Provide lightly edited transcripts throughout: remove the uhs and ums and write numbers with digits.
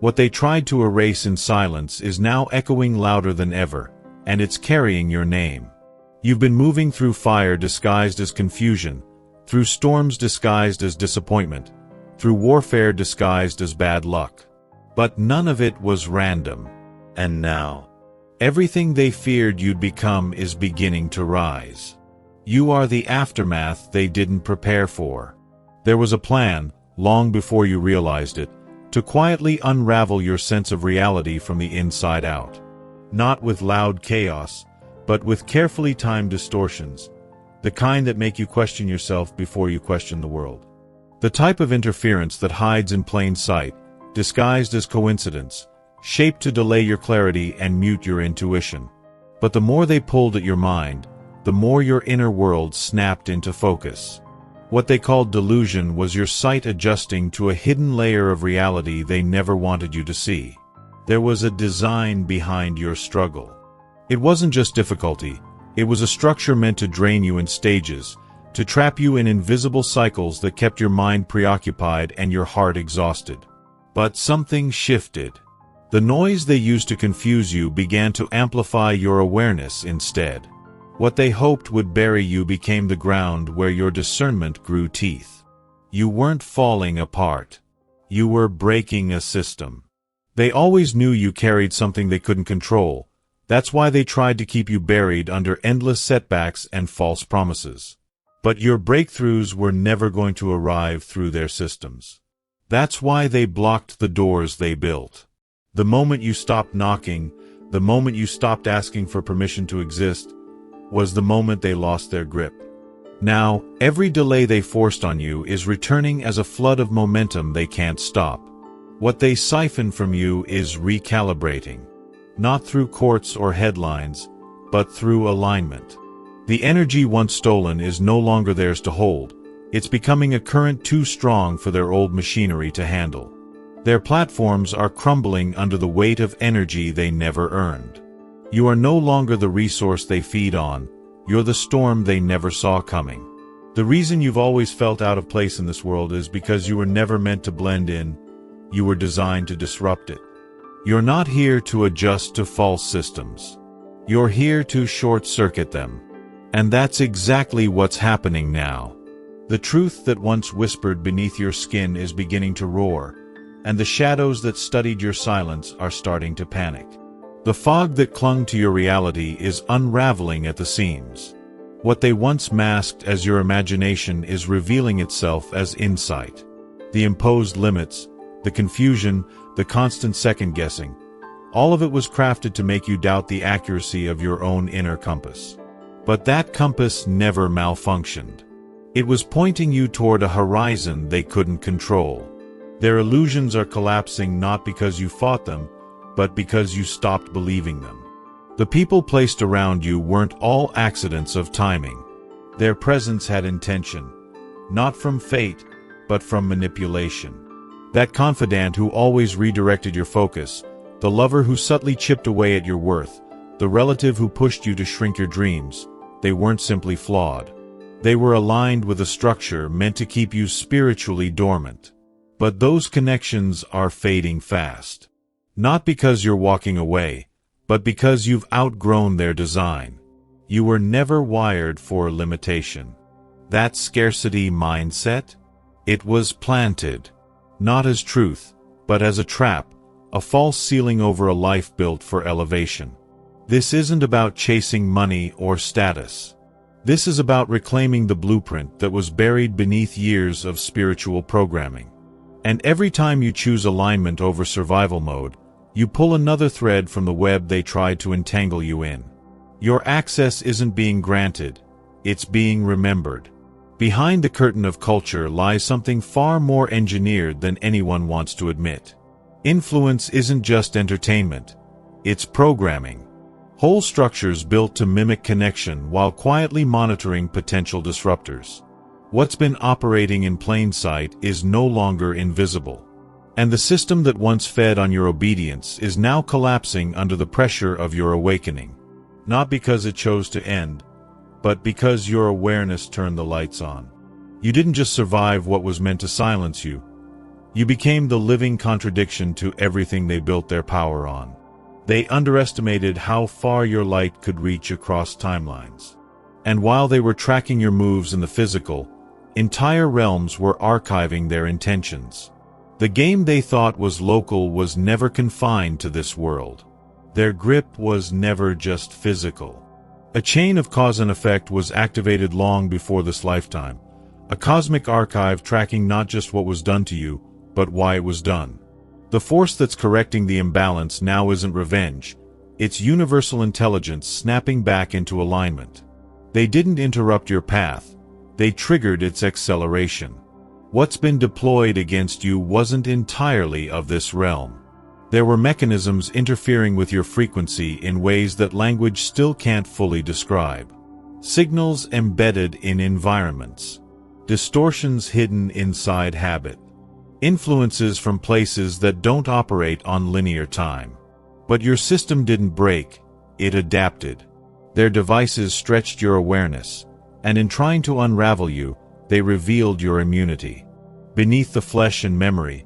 What they tried to erase in silence is now echoing louder than ever, and it's carrying your name. You've been moving through fire disguised as confusion, through storms disguised as disappointment, through warfare disguised as bad luck. But none of it was random. And now, everything they feared you'd become is beginning to rise. You are the aftermath they didn't prepare for. There was a plan, long before you realized it, to quietly unravel your sense of reality from the inside out. Not with loud chaos, but with carefully timed distortions, the kind that make you question yourself before you question the world. The type of interference that hides in plain sight, disguised as coincidence, shaped to delay your clarity and mute your intuition. But the more they pulled at your mind, the more your inner world snapped into focus. What they called delusion was your sight adjusting to a hidden layer of reality they never wanted you to see. There was a design behind your struggle. It wasn't just difficulty, it was a structure meant to drain you in stages, to trap you in invisible cycles that kept your mind preoccupied and your heart exhausted. But something shifted. The noise they used to confuse you began to amplify your awareness instead. What they hoped would bury you became the ground where your discernment grew teeth. You weren't falling apart. You were breaking a system. They always knew you carried something they couldn't control. That's why they tried to keep you buried under endless setbacks and false promises. But your breakthroughs were never going to arrive through their systems. That's why they blocked the doors they built. The moment you stopped knocking, the moment you stopped asking for permission to exist, was the moment they lost their grip. Now, every delay they forced on you is returning as a flood of momentum they can't stop. What they siphon from you is recalibrating. Not through courts or headlines, but through alignment. The energy once stolen is no longer theirs to hold. It's becoming a current too strong for their old machinery to handle. Their platforms are crumbling under the weight of energy they never earned. You are no longer the resource they feed on, you're the storm they never saw coming. The reason you've always felt out of place in this world is because you were never meant to blend in, you were designed to disrupt it. You're not here to adjust to false systems. You're here to short-circuit them. And that's exactly what's happening now. The truth that once whispered beneath your skin is beginning to roar, and the shadows that studied your silence are starting to panic. The fog that clung to your reality is unraveling at the seams. What they once masked as your imagination is revealing itself as insight. The imposed limits, the confusion, the constant second-guessing, all of it was crafted to make you doubt the accuracy of your own inner compass. But that compass never malfunctioned. It was pointing you toward a horizon they couldn't control. Their illusions are collapsing not because you fought them, but because you stopped believing them. The people placed around you weren't all accidents of timing. Their presence had intention, not from fate, but from manipulation. That confidant who always redirected your focus, the lover who subtly chipped away at your worth, the relative who pushed you to shrink your dreams, they weren't simply flawed. They were aligned with a structure meant to keep you spiritually dormant. But those connections are fading fast. Not because you're walking away, but because you've outgrown their design. You were never wired for limitation. That scarcity mindset? It was planted. Not as truth, but as a trap, a false ceiling over a life built for elevation. This isn't about chasing money or status. This is about reclaiming the blueprint that was buried beneath years of spiritual programming. And every time you choose alignment over survival mode, you pull another thread from the web they tried to entangle you in. Your access isn't being granted, it's being remembered. Behind the curtain of culture lies something far more engineered than anyone wants to admit. Influence isn't just entertainment, it's programming. Whole structures built to mimic connection while quietly monitoring potential disruptors. What's been operating in plain sight is no longer invisible. And the system that once fed on your obedience is now collapsing under the pressure of your awakening. Not because it chose to end, but because your awareness turned the lights on. You didn't just survive what was meant to silence you. You became the living contradiction to everything they built their power on. They underestimated how far your light could reach across timelines. And while they were tracking your moves in the physical, entire realms were archiving their intentions. The game they thought was local was never confined to this world. Their grip was never just physical. A chain of cause and effect was activated long before this lifetime, a cosmic archive tracking not just what was done to you, but why it was done. The force that's correcting the imbalance now isn't revenge, it's universal intelligence snapping back into alignment. They didn't interrupt your path, they triggered its acceleration. What's been deployed against you wasn't entirely of this realm. There were mechanisms interfering with your frequency in ways that language still can't fully describe. Signals embedded in environments. Distortions hidden inside habit. Influences from places that don't operate on linear time. But your system didn't break, it adapted. Their devices stretched your awareness, and in trying to unravel you, they revealed your immunity. Beneath the flesh and memory,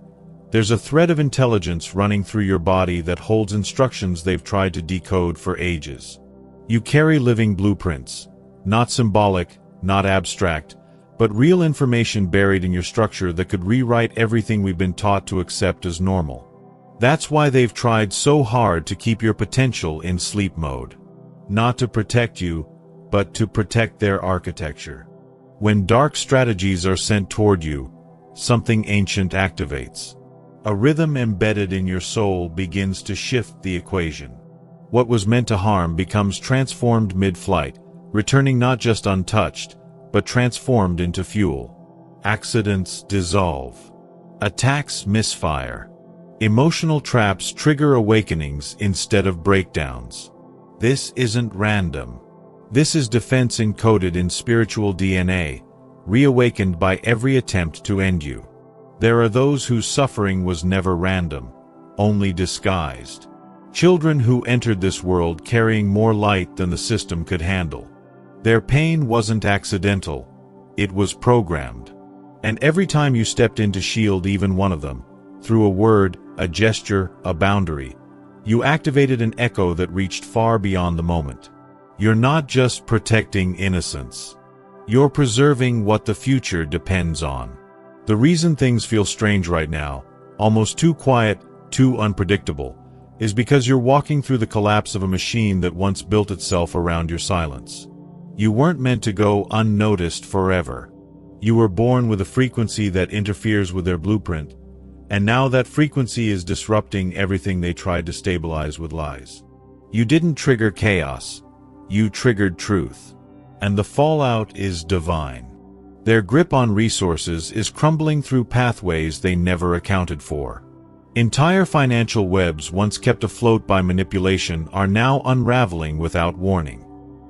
there's a thread of intelligence running through your body that holds instructions they've tried to decode for ages. You carry living blueprints, not symbolic, not abstract, but real information buried in your structure that could rewrite everything we've been taught to accept as normal. That's why they've tried so hard to keep your potential in sleep mode. Not to protect you, but to protect their architecture. When dark strategies are sent toward you, something ancient activates. A rhythm embedded in your soul begins to shift the equation. What was meant to harm becomes transformed mid-flight, returning not just untouched, but transformed into fuel. Accidents dissolve. Attacks misfire. Emotional traps trigger awakenings instead of breakdowns. This isn't random. This is defense encoded in spiritual DNA, reawakened by every attempt to end you. There are those whose suffering was never random, only disguised. Children who entered this world carrying more light than the system could handle. Their pain wasn't accidental, it was programmed. And every time you stepped in to shield even one of them, through a word, a gesture, a boundary, you activated an echo that reached far beyond the moment. You're not just protecting innocence. You're preserving what the future depends on. The reason things feel strange right now, almost too quiet, too unpredictable, is because you're walking through the collapse of a machine that once built itself around your silence. You weren't meant to go unnoticed forever. You were born with a frequency that interferes with their blueprint, and now that frequency is disrupting everything they tried to stabilize with lies. You didn't trigger chaos, you triggered truth. And the fallout is divine. Their grip on resources is crumbling through pathways they never accounted for. Entire financial webs once kept afloat by manipulation are now unraveling without warning.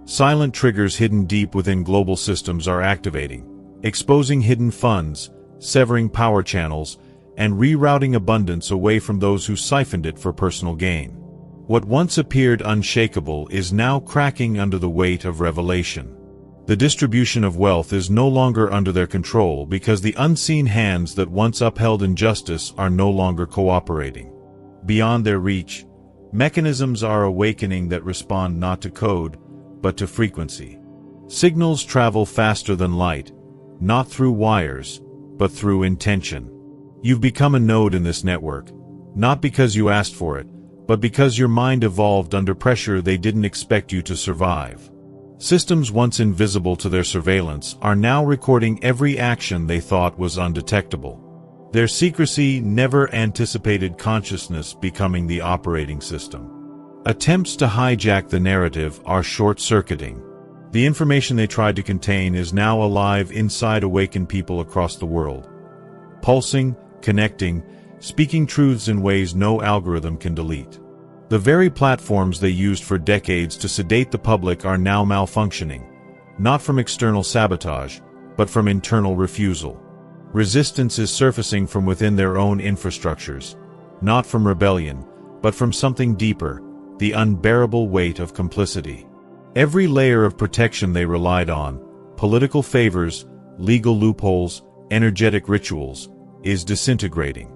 Silent triggers hidden deep within global systems are activating, exposing hidden funds, severing power channels, and rerouting abundance away from those who siphoned it for personal gain. What once appeared unshakable is now cracking under the weight of revelation. The distribution of wealth is no longer under their control because the unseen hands that once upheld injustice are no longer cooperating. Beyond their reach, mechanisms are awakening that respond not to code, but to frequency. Signals travel faster than light, not through wires, but through intention. You've become a node in this network, not because you asked for it, but because your mind evolved under pressure they didn't expect you to survive. Systems once invisible to their surveillance are now recording every action they thought was undetectable. Their secrecy never anticipated consciousness becoming the operating system. Attempts to hijack the narrative are short-circuiting. The information they tried to contain is now alive inside awakened people across the world. Pulsing, connecting, speaking truths in ways no algorithm can delete. The very platforms they used for decades to sedate the public are now malfunctioning, not from external sabotage, but from internal refusal. Resistance is surfacing from within their own infrastructures, not from rebellion, but from something deeper, the unbearable weight of complicity. Every layer of protection they relied on, political favors, legal loopholes, energetic rituals, is disintegrating.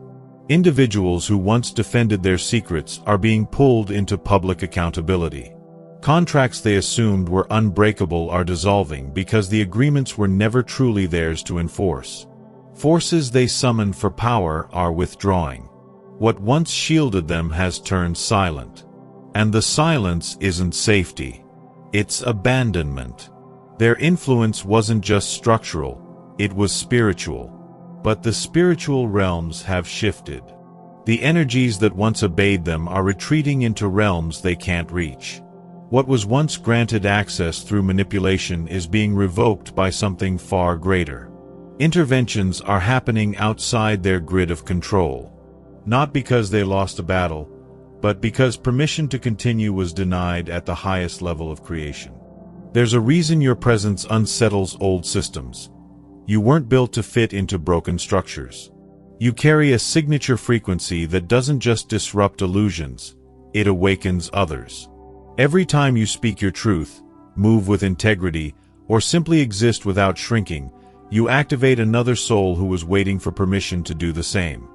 Individuals who once defended their secrets are being pulled into public accountability. Contracts they assumed were unbreakable are dissolving because the agreements were never truly theirs to enforce. Forces they summoned for power are withdrawing. What once shielded them has turned silent. And the silence isn't safety. It's abandonment. Their influence wasn't just structural, it was spiritual. But the spiritual realms have shifted. The energies that once obeyed them are retreating into realms they can't reach. What was once granted access through manipulation is being revoked by something far greater. Interventions are happening outside their grid of control. Not because they lost a battle, but because permission to continue was denied at the highest level of creation. There's a reason your presence unsettles old systems. You weren't built to fit into broken structures. You carry a signature frequency that doesn't just disrupt illusions, it awakens others. Every time you speak your truth, move with integrity, or simply exist without shrinking, you activate another soul who was waiting for permission to do the same.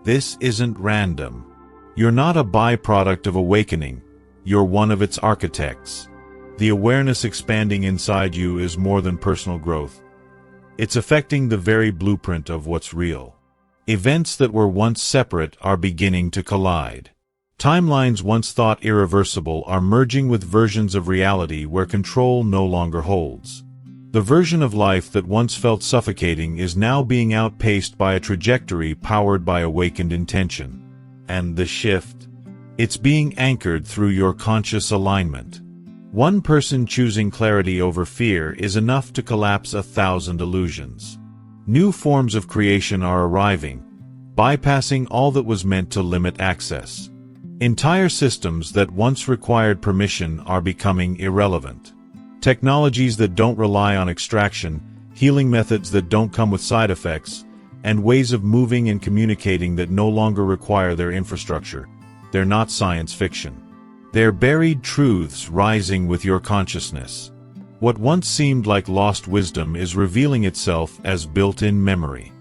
This isn't random. You're not a byproduct of awakening, you're one of its architects. The awareness expanding inside you is more than personal growth. It's affecting the very blueprint of what's real. Events that were once separate are beginning to collide. Timelines once thought irreversible are merging with versions of reality where control no longer holds. The version of life that once felt suffocating is now being outpaced by a trajectory powered by awakened intention. And the shift? It's being anchored through your conscious alignment. One person choosing clarity over fear is enough to collapse 1,000 illusions. New forms of creation are arriving, bypassing all that was meant to limit access. Entire systems that once required permission are becoming irrelevant. Technologies that don't rely on extraction, healing methods that don't come with side effects, and ways of moving and communicating that no longer require their infrastructure. They're not science fiction. They're buried truths rising with your consciousness. What once seemed like lost wisdom is revealing itself as built-in memory.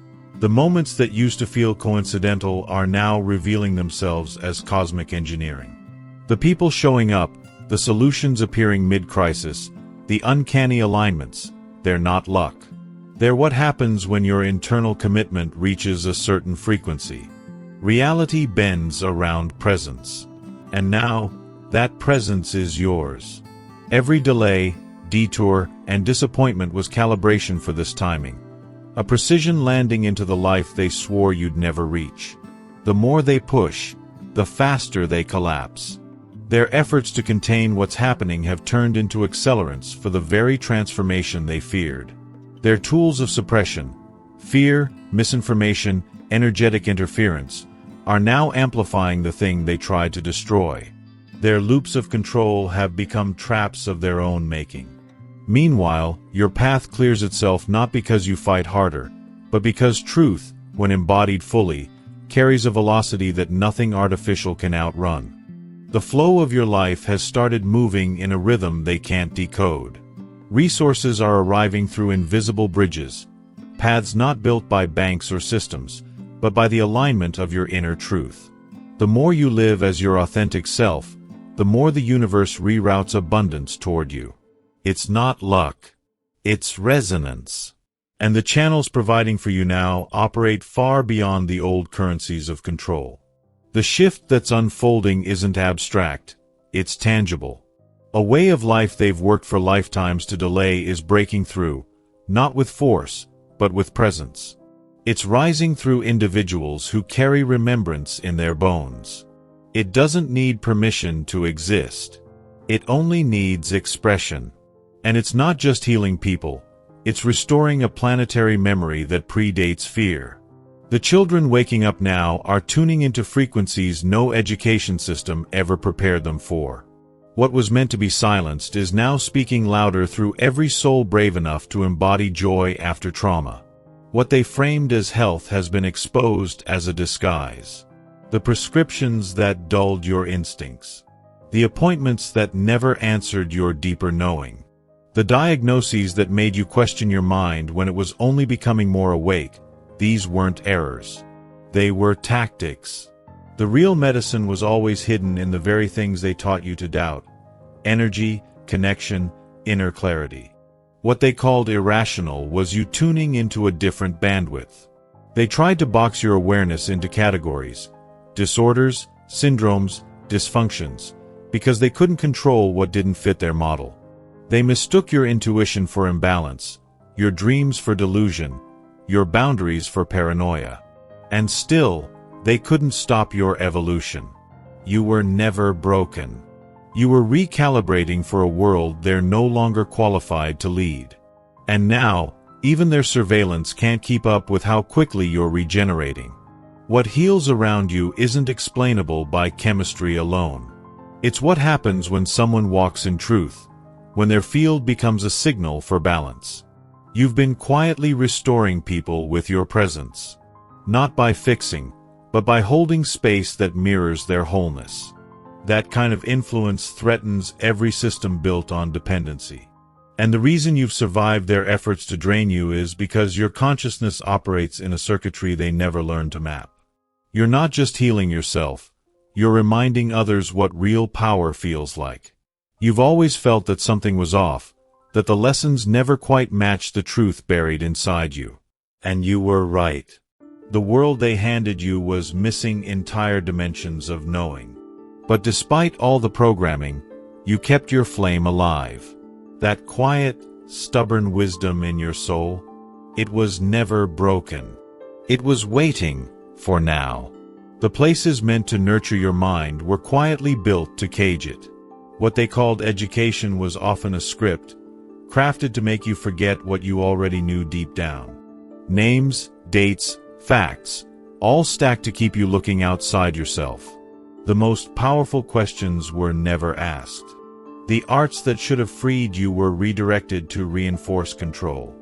The moments that used to feel coincidental are now revealing themselves as cosmic engineering. The people showing up, the solutions appearing mid-crisis, the uncanny alignments, they're not luck. They're what happens when your internal commitment reaches a certain frequency. Reality bends around presence. And now, that presence is yours. Every delay, detour, and disappointment was calibration for this timing. A precision landing into the life they swore you'd never reach. The more they push, the faster they collapse. Their efforts to contain what's happening have turned into accelerants for the very transformation they feared. Their tools of suppression, fear, misinformation, energetic interference, are now amplifying the thing they tried to destroy. Their loops of control have become traps of their own making. Meanwhile, your path clears itself not because you fight harder, but because truth, when embodied fully, carries a velocity that nothing artificial can outrun. The flow of your life has started moving in a rhythm they can't decode. Resources are arriving through invisible bridges, paths not built by banks or systems, but by the alignment of your inner truth. The more you live as your authentic self, the more the universe reroutes abundance toward you. It's not luck. It's resonance. And the channels providing for you now operate far beyond the old currencies of control. The shift that's unfolding isn't abstract, it's tangible. A way of life they've worked for lifetimes to delay is breaking through, not with force, but with presence. It's rising through individuals who carry remembrance in their bones. It doesn't need permission to exist. It only needs expression. And it's not just healing people, it's restoring a planetary memory that predates fear. The children waking up now are tuning into frequencies no education system ever prepared them for. What was meant to be silenced is now speaking louder through every soul brave enough to embody joy after trauma. What they framed as health has been exposed as a disguise. The prescriptions that dulled your instincts. The appointments that never answered your deeper knowing. The diagnoses that made you question your mind when it was only becoming more awake, these weren't errors. They were tactics. The real medicine was always hidden in the very things they taught you to doubt: energy, connection, inner clarity. What they called irrational was you tuning into a different bandwidth. They tried to box your awareness into categories: disorders, syndromes, dysfunctions, because they couldn't control what didn't fit their model. They mistook your intuition for imbalance, your dreams for delusion, your boundaries for paranoia. And still, they couldn't stop your evolution. You were never broken. You were recalibrating for a world they're no longer qualified to lead. And now, even their surveillance can't keep up with how quickly you're regenerating. What heals around you isn't explainable by chemistry alone. It's what happens when someone walks in truth, when their field becomes a signal for balance. You've been quietly restoring people with your presence. Not by fixing, but by holding space that mirrors their wholeness. That kind of influence threatens every system built on dependency. And the reason you've survived their efforts to drain you is because your consciousness operates in a circuitry they never learned to map. You're not just healing yourself, you're reminding others what real power feels like. You've always felt that something was off, that the lessons never quite matched the truth buried inside you. And you were right. The world they handed you was missing entire dimensions of knowing. But despite all the programming, you kept your flame alive. That quiet, stubborn wisdom in your soul, it was never broken. It was waiting for now. The places meant to nurture your mind were quietly built to cage it. What they called education was often a script, crafted to make you forget what you already knew deep down. Names, dates, facts, all stacked to keep you looking outside yourself. The most powerful questions were never asked. The arts that should have freed you were redirected to reinforce control.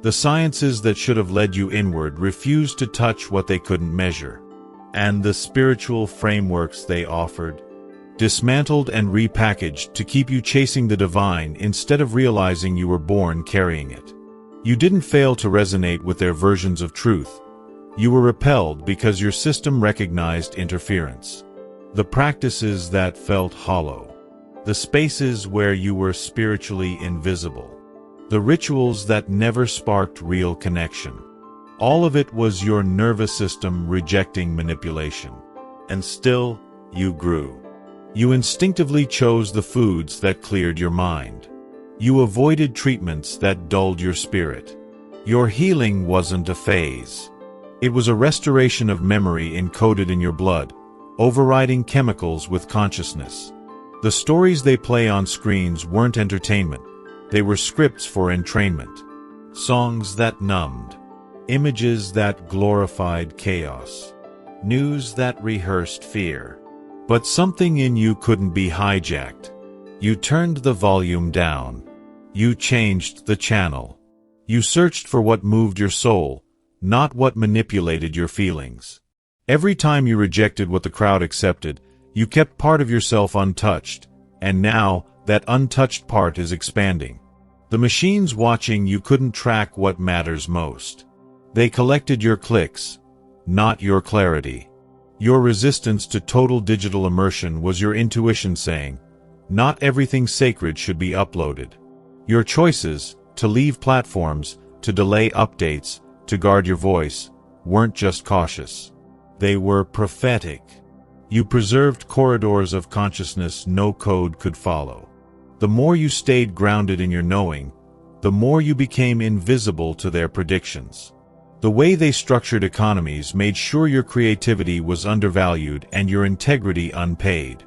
The sciences that should have led you inward refused to touch what they couldn't measure. And the spiritual frameworks they offered, dismantled and repackaged to keep you chasing the divine instead of realizing you were born carrying it. You didn't fail to resonate with their versions of truth. You were repelled because your system recognized interference. The practices that felt hollow. The spaces where you were spiritually invisible. The rituals that never sparked real connection. All of it was your nervous system rejecting manipulation. And still, you grew. You instinctively chose the foods that cleared your mind. You avoided treatments that dulled your spirit. Your healing wasn't a phase. It was a restoration of memory encoded in your blood, overriding chemicals with consciousness. The stories they play on screens weren't entertainment. They were scripts for entrainment. Songs that numbed. Images that glorified chaos. News that rehearsed fear. But something in you couldn't be hijacked. You turned the volume down. You changed the channel. You searched for what moved your soul, not what manipulated your feelings. Every time you rejected what the crowd accepted, you kept part of yourself untouched, and now that untouched part is expanding. The machines watching you couldn't track what matters most. They collected your clicks, not your clarity. Your resistance to total digital immersion was your intuition saying, not everything sacred should be uploaded. Your choices, to leave platforms, to delay updates, to guard your voice, weren't just cautious. They were prophetic. You preserved corridors of consciousness no code could follow. The more you stayed grounded in your knowing, the more you became invisible to their predictions. The way they structured economies made sure your creativity was undervalued and your integrity unpaid.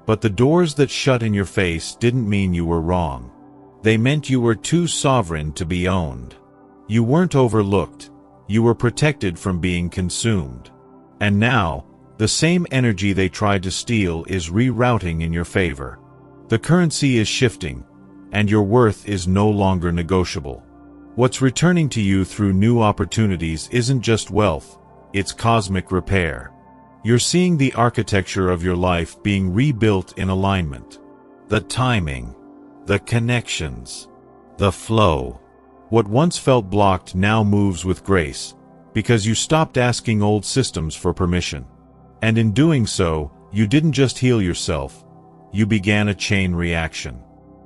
But the doors that shut in your face didn't mean you were wrong. They meant you were too sovereign to be owned. You weren't overlooked. You were protected from being consumed. And now, the same energy they tried to steal is rerouting in your favor. The currency is shifting, and your worth is no longer negotiable. What's returning to you through new opportunities isn't just wealth, it's cosmic repair. You're seeing the architecture of your life being rebuilt in alignment. The timing, the connections, the flow. What once felt blocked now moves with grace, Because you stopped asking old systems for permission. And in doing so, you didn't just heal yourself, you began a chain reaction.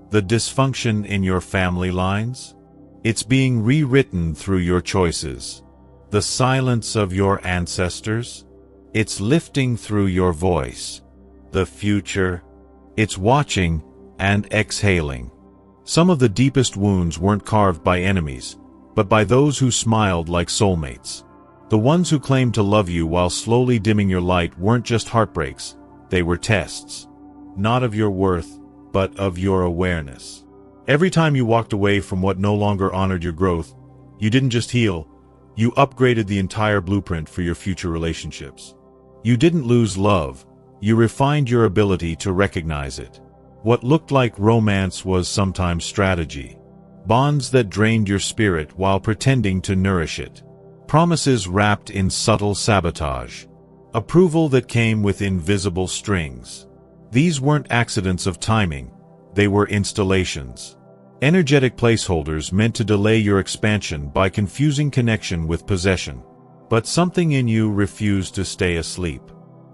The dysfunction in your family lines? It's being rewritten through your choices. The silence of your ancestors? It's lifting through your voice. The future? It's watching and exhaling. Some of the deepest wounds weren't carved by enemies, but by those who smiled like soulmates. The ones who claimed to love you while slowly dimming your light weren't just heartbreaks, they were tests. Not of your worth, but of your awareness. Every time you walked away from what no longer honored your growth, you didn't just heal, you upgraded the entire blueprint for your future relationships. You didn't lose love, you refined your ability to recognize it. What looked like romance was sometimes strategy. Bonds that drained your spirit while pretending to nourish it. Promises wrapped in subtle sabotage. Approval that came with invisible strings. These weren't accidents of timing, they were installations. Energetic placeholders meant to delay your expansion by confusing connection with possession. But something in you refused to stay asleep.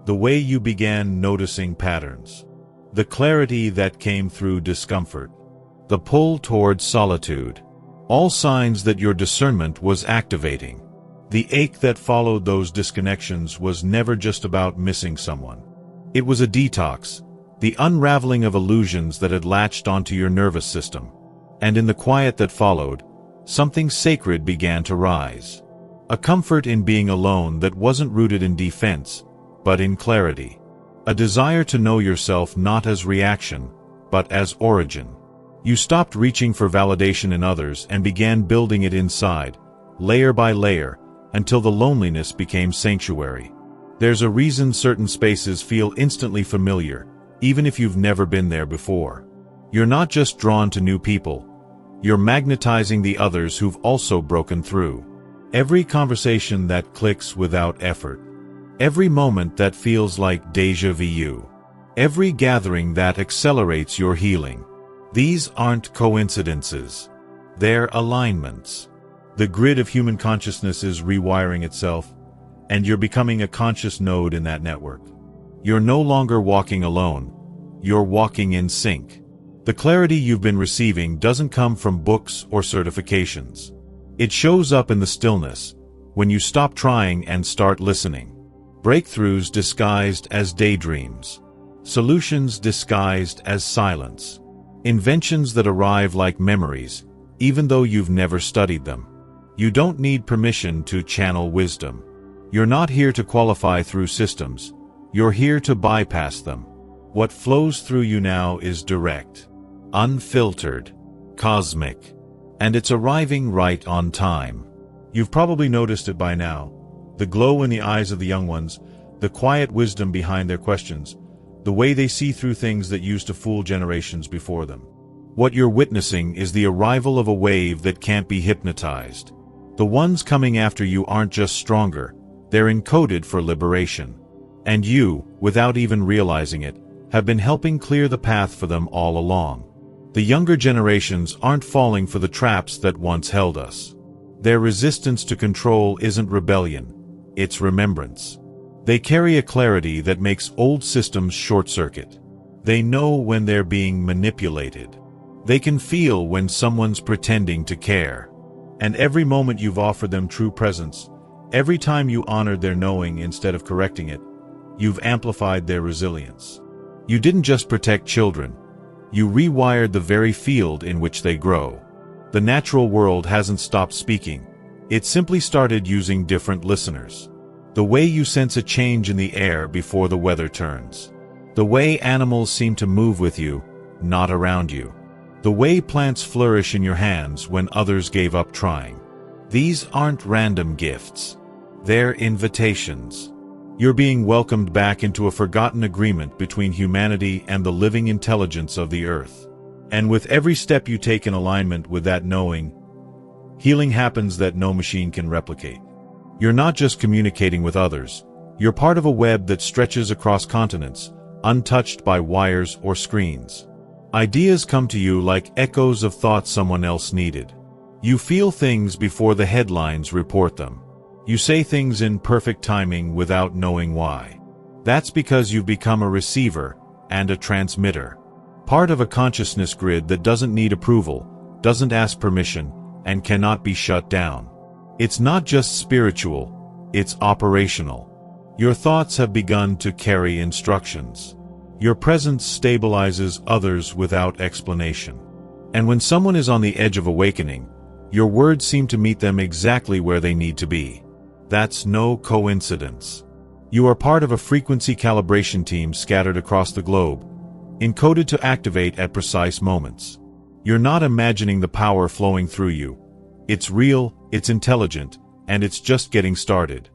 The way you began noticing patterns. The clarity that came through discomfort. The pull towards solitude. All signs that your discernment was activating. The ache that followed those disconnections was never just about missing someone. It was a detox, the unraveling of illusions that had latched onto your nervous system. And in the quiet that followed, something sacred began to rise. A comfort in being alone that wasn't rooted in defense, but in clarity. A desire to know yourself not as reaction, but as origin. You stopped reaching for validation in others and began building it inside, layer by layer, until the loneliness became sanctuary. There's a reason certain spaces feel instantly familiar, even if you've never been there before. You're not just drawn to new people, you're magnetizing the others who've also broken through. Every conversation that clicks without effort. Every moment that feels like déjà vu. Every gathering that accelerates your healing. These aren't coincidences. They're alignments. The grid of human consciousness is rewiring itself, and you're becoming a conscious node in that network. You're no longer walking alone, you're walking in sync. The clarity you've been receiving doesn't come from books or certifications. It shows up in the stillness, when you stop trying and start listening. Breakthroughs disguised as daydreams. Solutions disguised as silence. Inventions that arrive like memories, even though you've never studied them. You don't need permission to channel wisdom. You're not here to qualify through systems. You're here to bypass them. What flows through you now is direct, unfiltered, cosmic, and it's arriving right on time. You've probably noticed it by now. The glow in the eyes of the young ones, the quiet wisdom behind their questions, the way they see through things that used to fool generations before them. What you're witnessing is the arrival of a wave that can't be hypnotized. The ones coming after you aren't just stronger, they're encoded for liberation. And you, without even realizing it, have been helping clear the path for them all along. The younger generations aren't falling for the traps that once held us. Their resistance to control isn't rebellion, it's remembrance. They carry a clarity that makes old systems short-circuit. They know when they're being manipulated. They can feel when someone's pretending to care. And every moment you've offered them true presence, every time you honored their knowing instead of correcting it, you've amplified their resilience. You didn't just protect children, you rewired the very field in which they grow. The natural world hasn't stopped speaking, it simply started using different listeners. The way you sense a change in the air before the weather turns. The way animals seem to move with you, not around you. The way plants flourish in your hands when others gave up trying. These aren't random gifts. They're invitations. You're being welcomed back into a forgotten agreement between humanity and the living intelligence of the earth. And with every step you take in alignment with that knowing, healing happens that no machine can replicate. You're not just communicating with others, you're part of a web that stretches across continents, untouched by wires or screens. Ideas come to you like echoes of thoughts someone else needed. You feel things before the headlines report them. You say things in perfect timing without knowing why. That's because you've become a receiver and a transmitter. Part of a consciousness grid that doesn't need approval, doesn't ask permission, and cannot be shut down. It's not just spiritual, it's operational. Your thoughts have begun to carry instructions. Your presence stabilizes others without explanation. And when someone is on the edge of awakening, your words seem to meet them exactly where they need to be. That's no coincidence. You are part of a frequency calibration team scattered across the globe, encoded to activate at precise moments. You're not imagining the power flowing through you. It's real, it's intelligent, and it's just getting started.